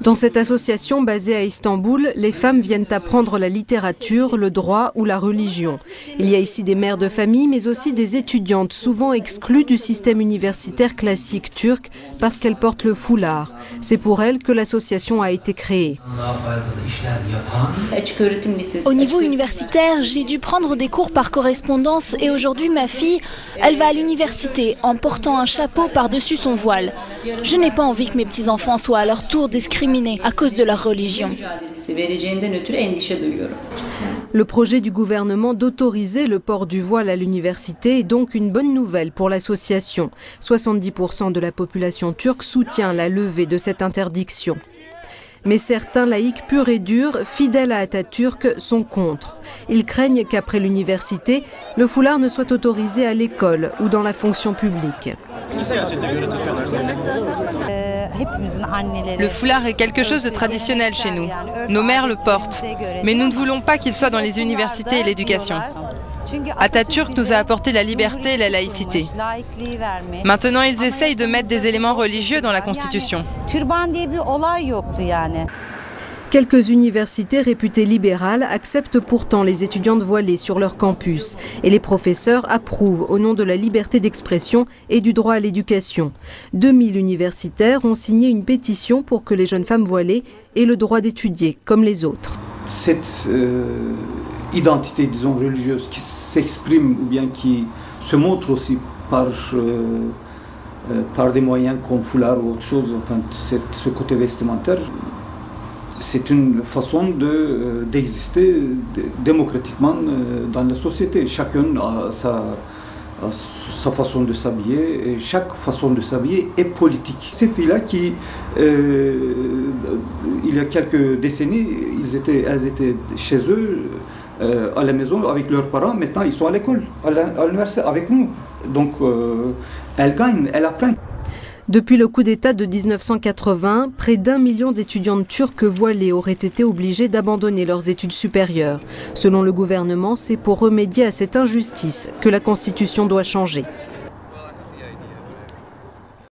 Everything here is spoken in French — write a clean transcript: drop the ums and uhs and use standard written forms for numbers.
Dans cette association basée à Istanbul, les femmes viennent apprendre la littérature, le droit ou la religion. Il y a ici des mères de famille, mais aussi des étudiantes, souvent exclues du système universitaire classique turc parce qu'elles portent le foulard. C'est pour elles que l'association a été créée. Au niveau universitaire, j'ai dû prendre des cours par correspondance et aujourd'hui ma fille, elle va à l'université en portant un chapeau par-dessus son voile. Je n'ai pas envie que mes petits-enfants soient à leur tour discriminés à cause de leur religion. Le projet du gouvernement d'autoriser le port du voile à l'université est donc une bonne nouvelle pour l'association. 70% de la population turque soutient la levée de cette interdiction. Mais certains laïcs purs et durs, fidèles à Atatürk, sont contre. Ils craignent qu'après l'université, le foulard ne soit autorisé à l'école ou dans la fonction publique. Le foulard est quelque chose de traditionnel chez nous. Nos mères le portent. Mais nous ne voulons pas qu'il soit dans les universités et l'éducation. Atatürk nous a apporté la liberté et la laïcité. Maintenant, ils essayent de mettre des éléments religieux dans la Constitution. Quelques universités réputées libérales acceptent pourtant les étudiantes voilées sur leur campus. Et les professeurs approuvent au nom de la liberté d'expression et du droit à l'éducation. 2000 universitaires ont signé une pétition pour que les jeunes femmes voilées aient le droit d'étudier comme les autres. Cette identité, disons, religieuse qui s'exprime ou bien qui se montre aussi par des moyens comme foulard ou autre chose, enfin, ce côté vestimentaire, c'est une façon d'exister démocratiquement dans la société. Chacun a sa façon de s'habiller et chaque façon de s'habiller est politique. Ces filles-là qui, il y a quelques décennies, elles étaient chez eux, à la maison avec leurs parents, maintenant ils sont à l'école, à l'université avec nous. Donc elles gagnent, elles apprennent. Depuis le coup d'État de 1980, près d'1 million d'étudiantes turques voilées auraient été obligées d'abandonner leurs études supérieures. Selon le gouvernement, c'est pour remédier à cette injustice que la Constitution doit changer.